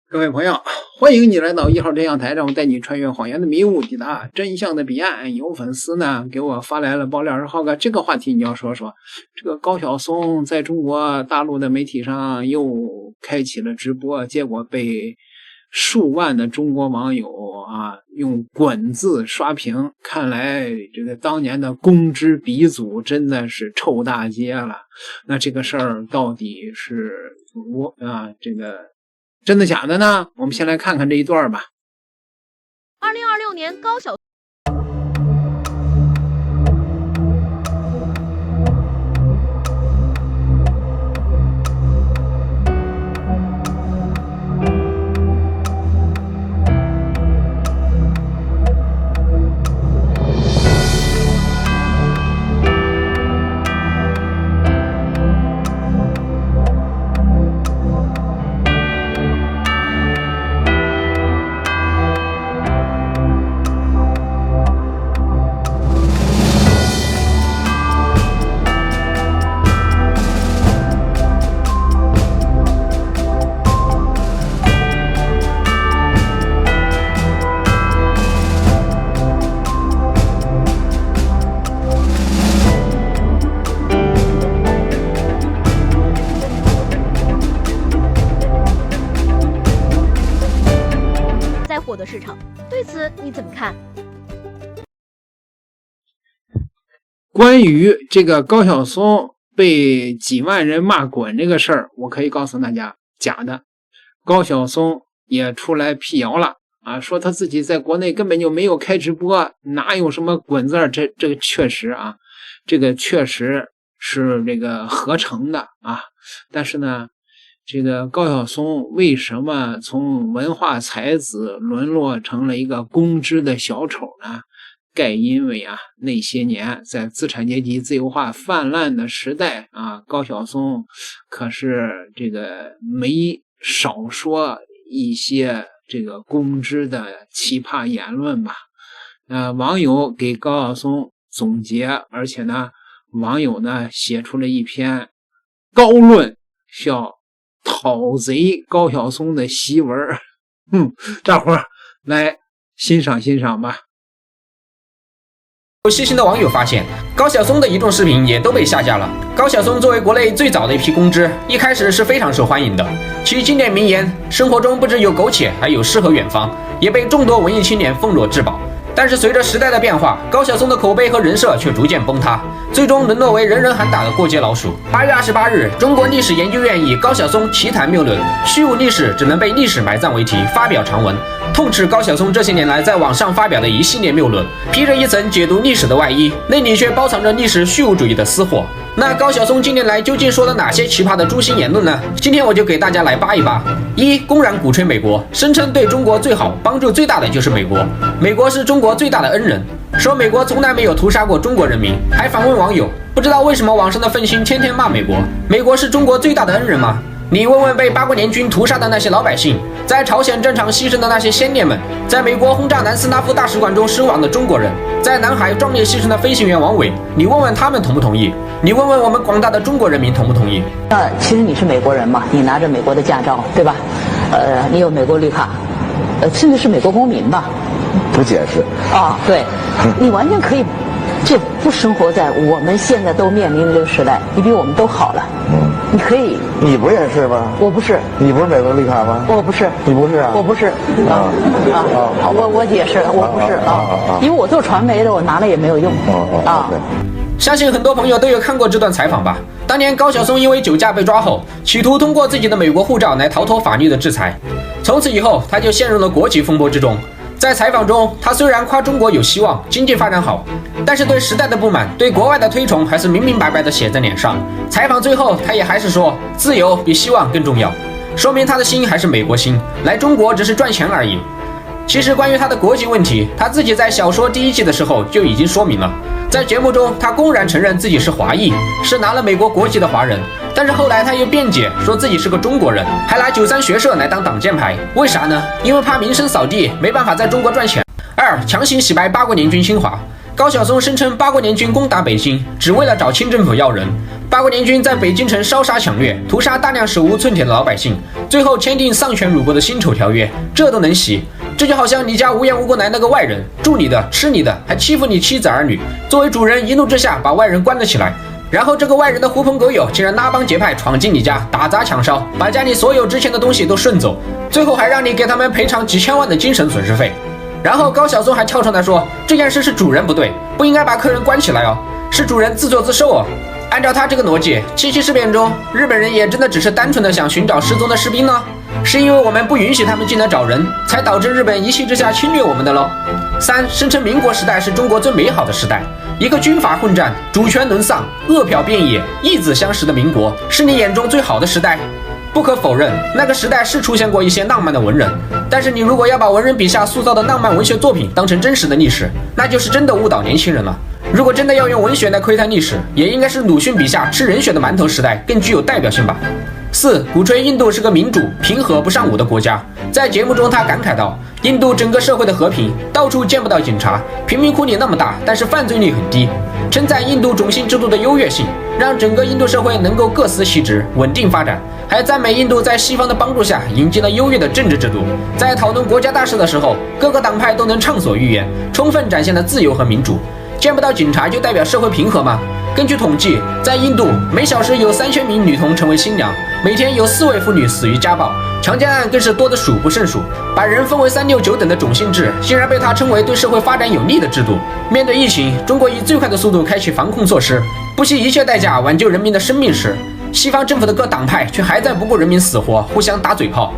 各位朋友，欢迎你来到1号真相台，让我带你穿越谎言的迷雾，抵达真相的彼岸。有粉丝呢给我发来了爆料，浩哥，这个话题你要说说。这个高晓松在中国大陆的媒体上又开启了直播，结果被数万的中国网友用滚字刷屏。看来这个当年的公知鼻祖真的是臭大街了。那这个事儿到底是这个真的假的呢？我们先来看看这一段吧。2026年高晓获得市场，对此你怎么看？关于这个高晓松被几万人骂滚这个事儿，我可以告诉大家，假的。高晓松也出来辟谣了说他自己在国内根本就没有开直播，哪有什么滚字儿，这个确实这个确实是这个合成的但是呢，这个高晓松为什么从文化才子沦落成了一个公知的小丑呢？盖因为那些年在资产阶级自由化泛滥的时代高晓松可是这个没少说一些这个公知的奇葩言论吧。网友给高晓松总结，而且呢，网友呢写出了一篇高论，叫讨贼高晓松的檄文。大伙儿来欣赏欣赏吧。有细心的网友发现，高晓松的一众视频也都被下架了。高晓松作为国内最早的一批公知，一开始是非常受欢迎的。其经典名言“生活中不只有苟且，还有诗和远方”也被众多文艺青年奉若至宝。但是随着时代的变化，高晓松的口碑和人设却逐渐崩塌，最终沦落为人人喊打的过街老鼠。8月28日，中国历史研究院以高晓松奇谈谬论，虚无历史只能被历史埋葬为题发表长文，痛斥高晓松这些年来在网上发表的一系列谬论，披着一层解读历史的外衣，内里却包藏着历史虚无主义的私货。那高晓松近年来究竟说了哪些奇葩的诛心言论呢？今天我就给大家来扒一扒。1. 公然鼓吹美国，声称对中国最好、帮助最大的就是美国，美国是中国最大的恩人，说美国从来没有屠杀过中国人民，还反问网友，不知道为什么网上的愤青天天骂美国，美国是中国最大的恩人吗？你问问被八国联军屠杀的那些老百姓，在朝鲜战场牺牲的那些先烈们，在美国轰炸南斯拉夫大使馆中身亡的中国人，在南海壮烈牺牲的飞行员王伟，你问问他们同不同意？你问问我们广大的中国人民同不同意？其实你是美国人嘛，你拿着美国的驾照，对吧？你有美国绿卡，甚至是美国公民吧？不解释对，你完全可以就不生活在我们现在都面临的这个时代，你比我们都好了。你可以，你不也是吗？我不是。你不是美国绿卡吗？我不是。你不是啊？我不是。好吧。我解释了，我不是因为我做传媒的，我拿了也没有用相信很多朋友都有看过这段采访吧？当年高晓松因为酒驾被抓后，企图通过自己的美国护照来逃脱法律的制裁，从此以后他就陷入了国籍风波之中。在采访中，他虽然夸中国有希望，经济发展好，但是对时代的不满，对国外的推崇还是明明白白的写在脸上。采访最后，他也还是说，自由比希望更重要，说明他的心还是美国心，来中国只是赚钱而已。其实关于他的国籍问题，他自己在小说第1季的时候就已经说明了。在节目中，他公然承认自己是华裔，是拿了美国国籍的华人，但是后来他又辩解说自己是个中国人，还拿93学社来当挡箭牌。为啥呢？因为怕名声扫地，没办法在中国赚钱。2. 强行洗白八国联军侵华。高晓松声称八国联军攻打北京，只为了找清政府要人。八国联军在北京城烧杀抢掠，屠杀大量手无寸铁的老百姓，最后签订丧权辱国的辛丑条约，这都能洗？这就好像你家无缘无故来那个外人，住你的，吃你的，还欺负你妻子儿女，作为主人一怒之下把外人关了起来，然后这个外人的狐朋狗友竟然拉帮结派闯进你家，打砸抢烧，把家里所有值钱的东西都顺走，最后还让你给他们赔偿几千万的精神损失费。然后高晓松还跳出来说，这件事是主人不对，不应该把客人关起来哦，是主人自作自受哦。按照他这个逻辑，7七事变中日本人也真的只是单纯的想寻找失踪的士兵呢？是因为我们不允许他们进来找人，才导致日本一气之下侵略我们的喽？3. 声称民国时代是中国最美好的时代，一个军阀混战、主权沦丧、恶殍遍野、义子相识的民国，是你眼中最好的时代？不可否认，那个时代是出现过一些浪漫的文人，但是你如果要把文人笔下塑造的浪漫文学作品当成真实的历史，那就是真的误导年轻人了。如果真的要用文学来窥探历史，也应该是鲁迅笔下吃人血的馒头时代更具有代表性吧。4. 鼓吹印度是个民主、平和、不尚武的国家。在节目中，他感慨道：“印度整个社会的和平，到处见不到警察，贫民窟里那么大，但是犯罪率很低。”称赞印度种姓制度的优越性，让整个印度社会能够各司其职、稳定发展。还赞美印度在西方的帮助下引进了优越的政治制度，在讨论国家大事的时候，各个党派都能畅所欲言，充分展现了自由和民主。见不到警察就代表社会平和吗？根据统计，在印度每小时有3000名女童成为新娘，每天有4位妇女死于家暴，强奸案更是多得数不胜数。把人分为3、6、9等的种姓制，竟然被他称为对社会发展有利的制度。面对疫情，中国以最快的速度开启防控措施，不惜一切代价挽救人民的生命时，西方政府的各党派却还在不顾人民死活，互相打嘴炮。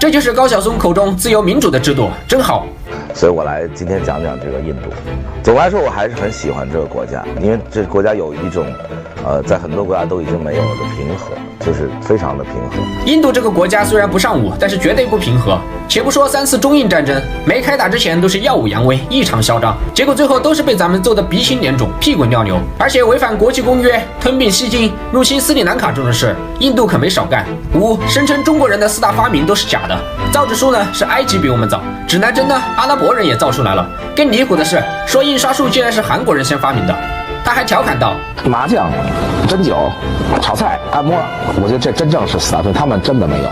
这就是高晓松口中自由民主的制度，真好。所以我来今天讲讲这个印度。总的来说，我还是很喜欢这个国家，因为这个国家有一种，在很多国家都已经没有了的平和，就是非常的平和。印度这个国家虽然不尚武，但是绝对不平和。且不说3次中印战争，没开打之前都是耀武扬威、异常嚣张，结果最后都是被咱们揍得鼻青脸肿、屁滚尿流。而且违反国际公约、吞并西京、入侵斯里兰卡这种事，印度可没少干。5. 声称中国人的4大发明都是假的，造纸术呢是埃及比我们早，指南针呢阿拉伯人也造出来了。更离谱的是，说印刷术竟然是韩国人先发明的。他还调侃道：“麻将、针灸、炒菜、按摩，我觉得这真正是4大分，他们真的没有。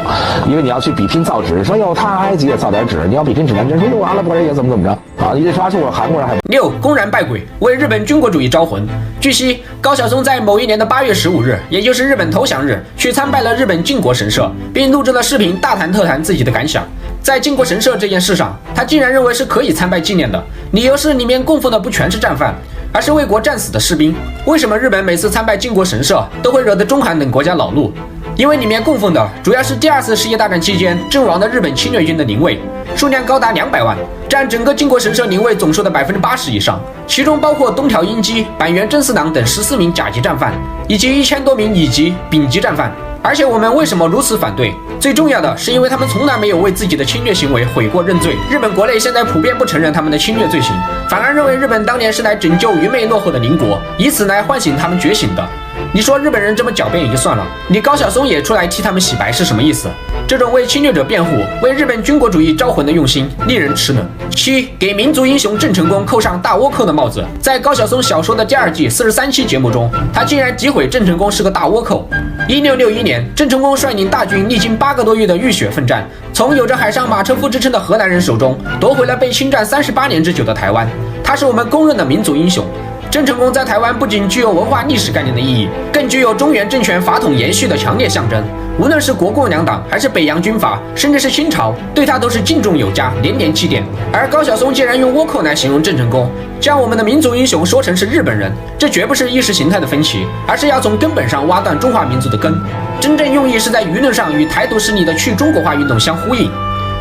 因为你要去比拼造纸，说哟，他埃及也造点纸；你要比拼指南针，说哟，阿拉伯人也怎么着啊？印刷术韩国人还。”6. 公然拜鬼，为日本军国主义招魂。据悉，高晓松在某一年的8月15日，也就是日本投降日，去参拜了日本靖国神社，并录制了视频，大谈特谈自己的感想。在靖国神社这件事上，他竟然认为是可以参拜纪念的，理由是里面供奉的不全是战犯，而是为国战死的士兵。为什么日本每次参拜靖国神社都会惹得中韩等国家恼怒？因为里面供奉的主要是第2次世界大战期间阵亡的日本侵略军的灵位，数量高达200万，占整个靖国神社灵位总数的80%以上，其中包括东条英机、板垣征四郎等14名甲级战犯，以及1000多名乙级、丙级战犯。而且我们为什么如此反对？最重要的是因为他们从来没有为自己的侵略行为悔过认罪。日本国内现在普遍不承认他们的侵略罪行，反而认为日本当年是来拯救愚昧落后的邻国，以此来唤醒他们觉醒的。你说日本人这么狡辩也就算了，你高晓松也出来替他们洗白是什么意思？这种为侵略者辩护、为日本军国主义招魂的用心，令人齿冷。7. 给民族英雄郑成功扣上大倭寇的帽子。在高晓松小说的第2季43期节目中，他竟然诋毁郑成功是个大倭寇。1661年，郑成功率领大军历经8个多月的浴血奋战，从有着海上马车夫之称的荷兰人手中夺回了被侵占38年之久的台湾。他是我们公认的民族英雄。郑成功在台湾不仅具有文化历史概念的意义，更具有中原政权法统延续的强烈象征。无论是国共两党，还是北洋军阀，甚至是清朝，对他都是敬重有加，连连祭奠。而高晓松竟然用倭寇来形容郑成功，将我们的民族英雄说成是日本人，这绝不是意识形态的分歧，而是要从根本上挖断中华民族的根。真正用意是在舆论上与台独势力的去中国化运动相呼应。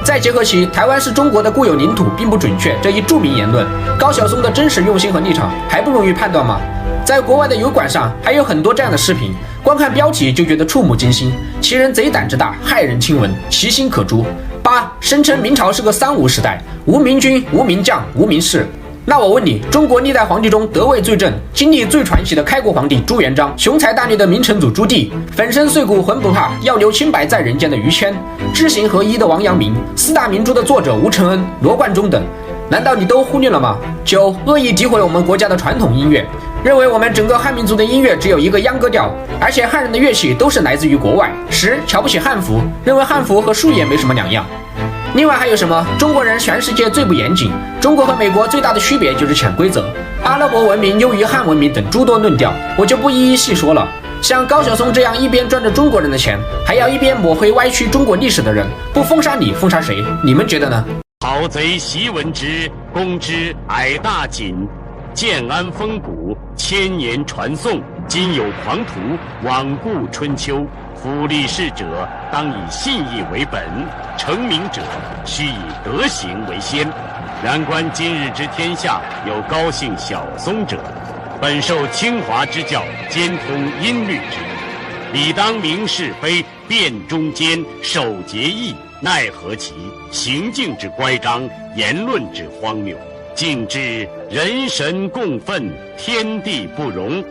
再结合其台湾是中国的固有领土并不准确这一著名言论，高晓松的真实用心和立场还不容易判断吗？在国外的油管上还有很多这样的视频，光看标题就觉得触目惊心，其人贼胆之大，骇人听闻，其心可诛。8. 声称明朝是个三无时代，无明君，无名将，无名士。那我问你，中国历代皇帝中德位最正、经历最传奇的开国皇帝朱元璋，雄才大略的明成祖朱棣，粉身碎骨浑不怕，要留清白在人间的于谦，知行合一的王阳明，4大名著的作者吴承恩、罗贯中等，难道你都忽略了吗？9恶意诋毁我们国家的传统音乐，认为我们整个汉民族的音乐只有一个秧歌调，而且汉人的乐器都是来自于国外。10瞧不起汉服，认为汉服和树叶没什么两样。另外还有什么？中国人全世界最不严谨，中国和美国最大的区别就是潜规则，阿拉伯文明优于汉文明等诸多论调，我就不一一细说了。像高晓松这样一边赚着中国人的钱，还要一边抹黑歪曲中国历史的人，不封杀你，封杀谁？你们觉得呢？豪贼习闻之，攻之矮大紧，建安风骨，千年传颂。今有狂徒罔顾春秋，夫立事者当以信义为本，成名者须以德行为先。然观今日之天下，有高姓小松者，本受清华之教，兼通音律之意，理当明是非，辨忠奸，守节义，奈何其行径之乖张，言论之荒谬，竟至人神共愤，天地不容。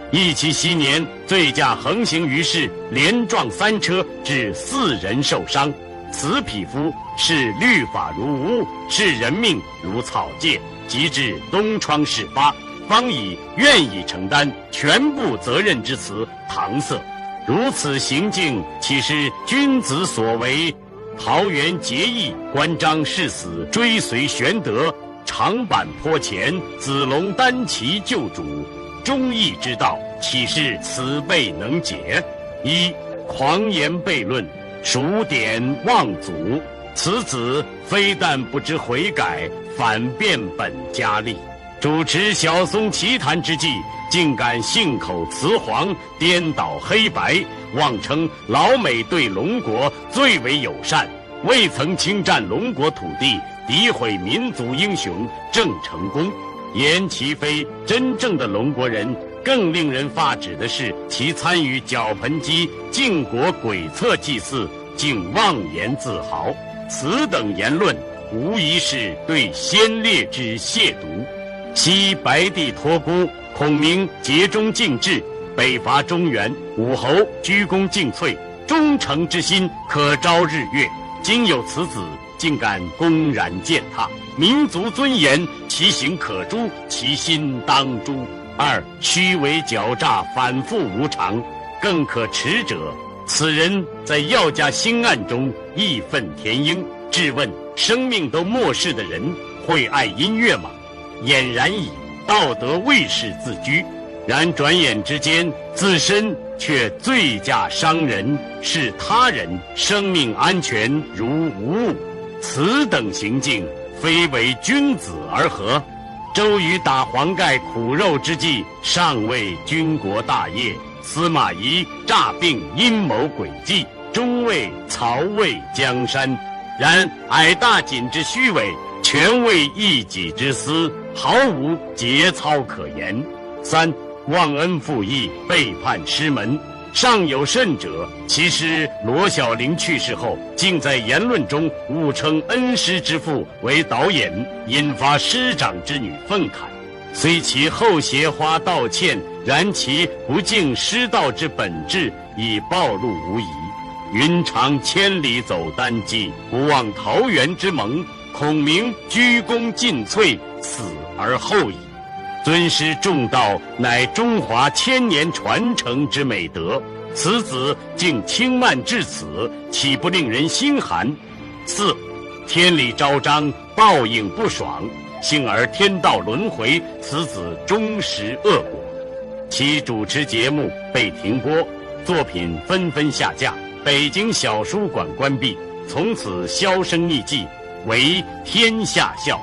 忆其昔年醉驾横行于世，连撞3车，致4人受伤。此匹夫视律法如无物，视人命如草芥，及至东窗事发，方以愿意承担全部责任之词搪塞。如此行径，岂是君子所为？桃园结义，关张誓死追随玄德，长坂坡前，子龙单骑救主。忠义之道，岂是此辈能解？一狂言悖论，数典忘祖，此子非但不知悔改，反变本加厉。主持小松奇谈之际，竟敢信口雌黄，颠倒黑白，妄称老美对龙国最为友善，未曾侵占龙国土地，诋毁民族英雄郑成功。言其非真正的龙国人，更令人发指的是，其参与绞盆机晋国鬼策祭祀，竟妄言自豪。此等言论，无疑是对先烈之亵渎。昔白帝托孤，孔明竭忠尽智，北伐中原，武侯鞠躬尽瘁，忠诚之心可昭日月。今有此子，竟敢公然践踏民族尊严，其行可诛，其心当诛。2虚伪狡诈，反复无常。更可耻者，此人在药家兴案中义愤填膺，质问生命都漠视的人会爱音乐吗？俨然以道德卫士自居，然转眼之间，自身却醉驾伤人，视他人生命安全如无物。此等行径，非为君子而何？周瑜打黄盖苦肉之际，尚未军国大业；司马懿诈病阴谋诡计，终未曹魏江山。然矮大紧之虚伪，全为一己之私，毫无节操可言。3忘恩负义，背叛师门。尚有甚者，其师罗小玲去世后，竟在言论中误称恩师之父为导演，引发师长之女愤慨。虽其后携花道歉，然其不敬师道之本质已暴露无遗。云长千里走单骑，不忘桃园之盟。孔明鞠躬尽瘁，死而后已。尊师重道，乃中华千年传承之美德。此子竟轻慢至此，岂不令人心寒？4天理昭彰，报应不爽，幸而天道轮回，此子终食恶果。其主持节目被停播，作品纷纷下架，北京小书馆关闭，从此销声匿迹，为天下笑。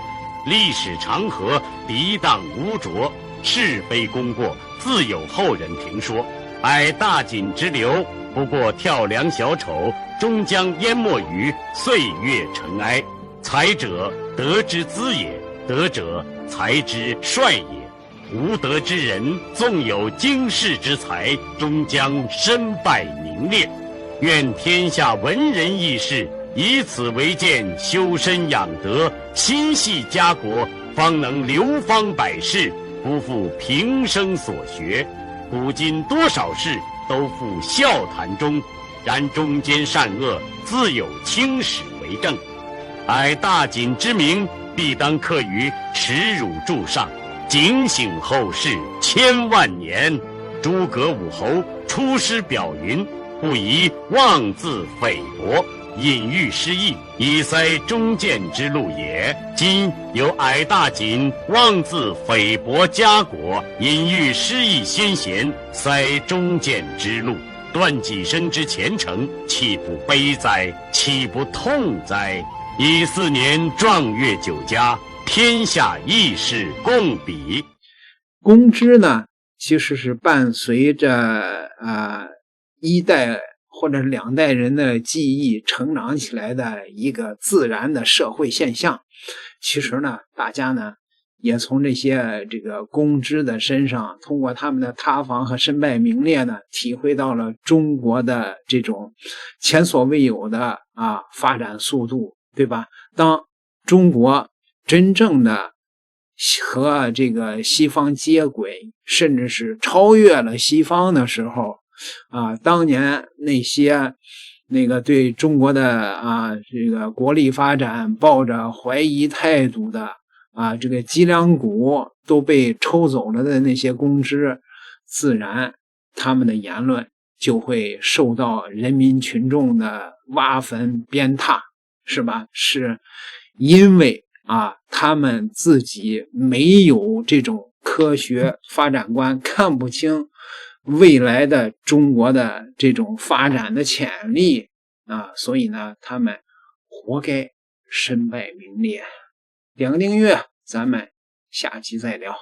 历史长河涤荡污浊，是非功过自有后人评说。矮大紧之流，不过跳梁小丑，终将淹没于岁月尘埃。才者德之资也，德者才之帅也。无德之人，纵有经世之才，终将身败名裂。愿天下文人义士以此为鉴，修身养德，心系家国，方能流芳百世，不负平生所学。古今多少事，都付笑谈中，然中间善恶，自有青史为证。矮大紧之名，必当刻于耻辱柱上，警醒后世千万年。诸葛武侯出师表云，不宜妄自菲薄，隐喻失义，以塞忠谏之路也。今有矮大紧妄自菲薄家国，隐喻失义先贤，塞忠谏之路，断己身之前程，岂不悲哉？岂不痛哉？以4年壮月9家，天下义士共比。公知呢，其实是伴随着1代或者2代人的记忆成长起来的一个自然的社会现象。其实呢，大家呢也从这个公知的身上，通过他们的塌房和身败名裂呢，体会到了中国的这种前所未有的发展速度，对吧？当中国真正的和这个西方接轨，甚至是超越了西方的时候当年那些对中国的这个国力发展抱着怀疑态度的这个脊梁骨都被抽走了的那些公知，自然他们的言论就会受到人民群众的挖坟鞭挞，是吧？是因为他们自己没有这种科学发展观，看不清未来的中国的这种发展的潜力所以呢，他们活该身败名裂。点个订阅，咱们下期再聊。